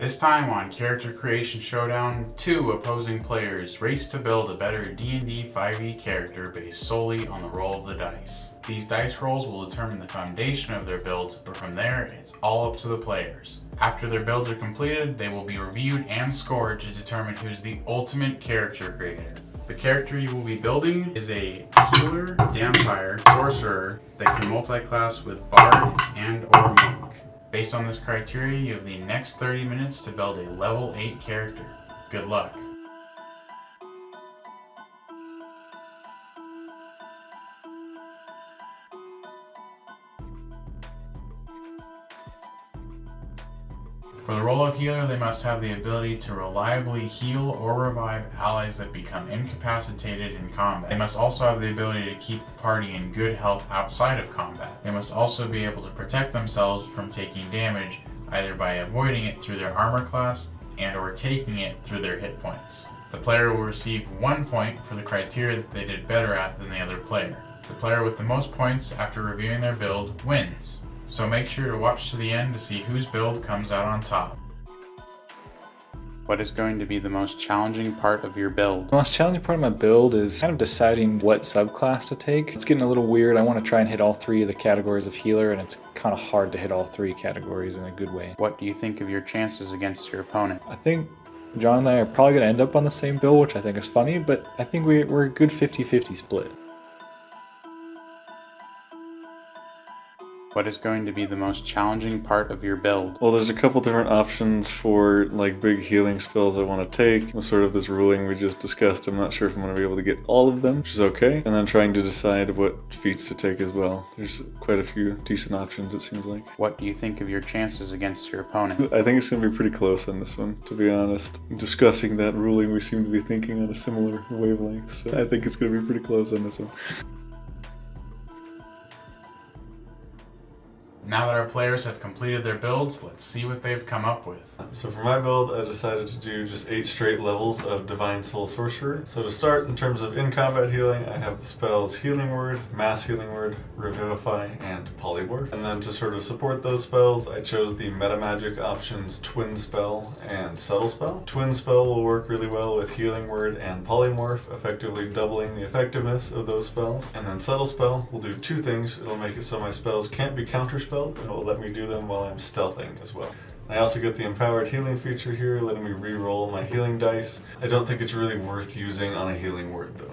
This time on Character Creation Showdown, two opposing players race to build a better D&D 5e character based solely on the roll of the dice. These dice rolls will determine the foundation of their builds, but from there, it's all up to the players. After their builds are completed, they will be reviewed and scored to determine who's the ultimate character creator. The character you will be building is a healer, vampire, sorcerer that can multi-class with bard and or monk. Based on this criteria, you have the next 30 minutes to build a level 8 character. Good luck. For the role of healer, they must have the ability to reliably heal or revive allies that become incapacitated in combat. They must also have the ability to keep the party in good health outside of combat. They must also be able to protect themselves from taking damage, either by avoiding it through their armor class and or taking it through their hit points. The player will receive 1 point for the criteria that they did better at than the other player. The player with the most points after reviewing their build wins. So make sure to watch to the end to see whose build comes out on top. What is going to be the most challenging part of your build? The most challenging part of my build is kind of deciding what subclass to take. It's getting a little weird. I want to try and hit all three of the categories of healer, and it's kind of hard to hit all three categories in a good way. What do you think of your chances against your opponent? I think John and I are probably going to end up on the same build, which I think is funny, but I think we're a good 50-50 split. What is going to be the most challenging part of your build? Well, there's a couple different options for like big healing spells I want to take. With sort of this ruling we just discussed, I'm not sure if I'm going to be able to get all of them, which is okay. And then trying to decide what feats to take as well. There's quite a few decent options, it seems like. What do you think of your chances against your opponent? I think it's going to be pretty close on this one, to be honest. Discussing that ruling, we seem to be thinking on a similar wavelength, so I think it's going to be pretty close on this one. Now that our players have completed their builds, let's see what they've come up with. So for my build, I decided to do just 8 straight levels of Divine Soul Sorcerer. So to start, in terms of in-combat healing, I have the spells Healing Word, Mass Healing Word, Revivify, and Polymorph. And then to sort of support those spells, I chose the meta magic options Twin Spell and Subtle Spell. Twin Spell will work really well with Healing Word and Polymorph, effectively doubling the effectiveness of those spells. And then Subtle Spell will do 2 things. It'll make it so my spells can't be counterspelled, and it will let me do them while I'm stealthing as well. I also get the Empowered Healing feature here, letting me re-roll my healing dice. I don't think it's really worth using on a healing word though.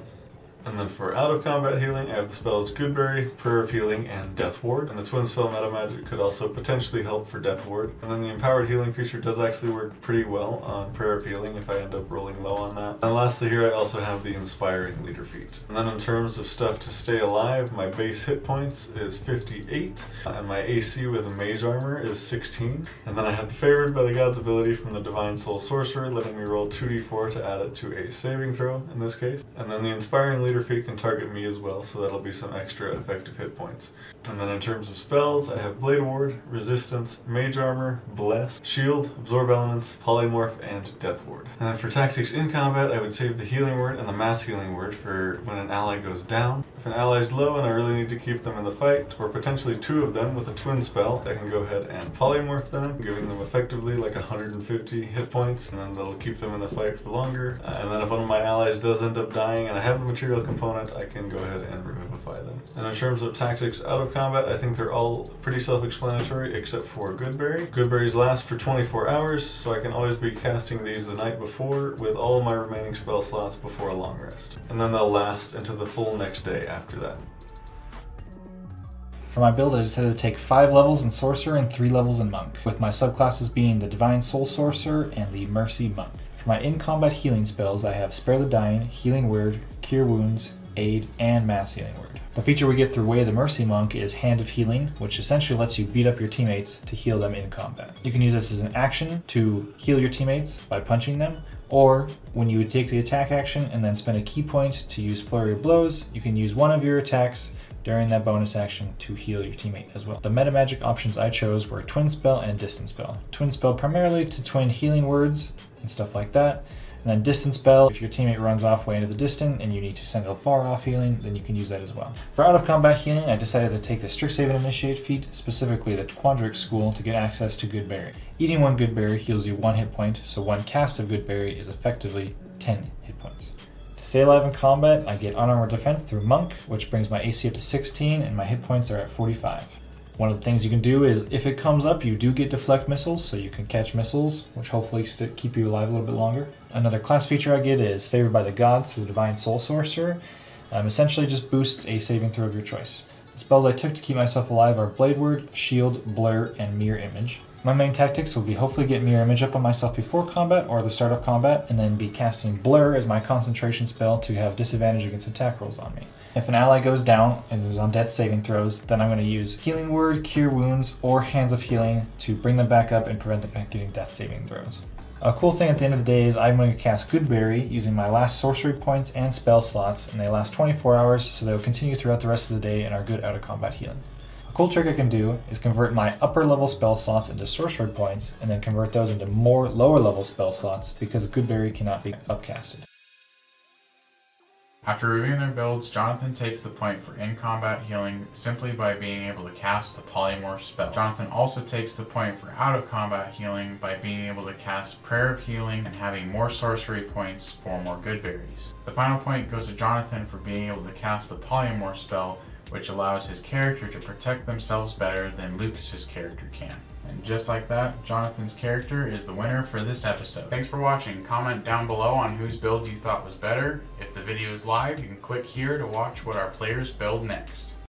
And then for out-of-combat healing, I have the spells Goodberry, Prayer of Healing, and Death Ward. And the Twin Spell Meta Magic could also potentially help for Death Ward. And then the Empowered Healing feature does actually work pretty well on Prayer of Healing if I end up rolling low on that. And lastly here, I also have the Inspiring Leader feat. And then in terms of stuff to stay alive, my base hit points is 58, and my AC with a Mage Armor is 16. And then I have the Favored by the Gods ability from the Divine Soul Sorcerer, letting me roll 2d4 to add it to a saving throw in this case. And then the Inspiring Leader feat can target me as well, so that'll be some extra effective hit points. And then in terms of spells, I have Blade Ward, Resistance, Mage Armor, Bless, Shield, Absorb Elements, Polymorph, and Death Ward. And then for tactics in combat, I would save the Healing Word and the Mass Healing Word for when an ally goes down. If an ally's low and I really need to keep them in the fight, or potentially 2 of them with a twin spell, I can go ahead and polymorph them, giving them effectively like 150 hit points, and then that'll keep them in the fight for longer. And then if one of my allies does end up dying and I have the material component, I can go ahead and revivify them. And in terms of tactics out of combat, I think they're all pretty self-explanatory except for Goodberry. Goodberries last for 24 hours, so I can always be casting these the night before with all of my remaining spell slots before a long rest. And then they'll last into the full next day after that. For my build, I decided to take 5 levels in Sorcerer and 3 levels in Monk, with my subclasses being the Divine Soul Sorcerer and the Mercy Monk. For my in-combat healing spells, I have Spare the Dying, Healing Word, Cure Wounds, Aid, and Mass Healing Word. The feature we get through Way of the Mercy Monk is Hand of Healing, which essentially lets you beat up your teammates to heal them in combat. You can use this as an action to heal your teammates by punching them, or when you would take the attack action and then spend a key point to use Flurry of Blows, you can use one of your attacks during that bonus action to heal your teammate as well. The meta magic options I chose were Twin Spell and Distance Spell. Twin Spell primarily to twin healing words and stuff like that, And then distance spell, if your teammate runs off way into the distant and you need to send a far off healing, then you can use that as well. For out of combat healing, I decided to take the Strixhaven Initiate feat, specifically the Quandrix School, to get access to Good Berry. Eating one Good Berry heals you 1 hit point, so 1 cast of Good Berry is effectively 10 hit points. To stay alive in combat, I get unarmored defense through Monk, which brings my AC up to 16 and my hit points are at 45. One of the things you can do is, if it comes up, you do get deflect missiles, so you can catch missiles, which hopefully keep you alive a little bit longer. Another class feature I get is Favored by the Gods through the Divine Soul Sorcerer. Essentially just boosts a saving throw of your choice. The spells I took to keep myself alive are Blade Word, Shield, Blur, and Mirror Image. My main tactics will be hopefully get Mirror Image up on myself before combat or the start of combat, and then be casting Blur as my concentration spell to have disadvantage against attack rolls on me. If an ally goes down and is on death saving throws, then I'm going to use Healing Word, Cure Wounds, or Hands of Healing to bring them back up and prevent them from getting death saving throws. A cool thing at the end of the day is I'm going to cast Good Berry using my last sorcery points and spell slots, and they last 24 hours, so they will continue throughout the rest of the day and are good out of combat healing. A cool trick I can do is convert my upper level spell slots into sorcery points and then convert those into more lower level spell slots because Good Berry cannot be upcasted. After reviewing their builds, Jonathan takes the point for in-combat healing simply by being able to cast the Polymorph spell. Jonathan also takes the point for out-of-combat healing by being able to cast Prayer of Healing and having more sorcery points for more Good Berries. The final point goes to Jonathan for being able to cast the Polymorph spell, which allows his character to protect themselves better than Lucas's character can. And just like that, Jonathan's character is the winner for this episode. Thanks for watching. Comment down below on whose build you thought was better. If the video is live, you can click here to watch what our players build next.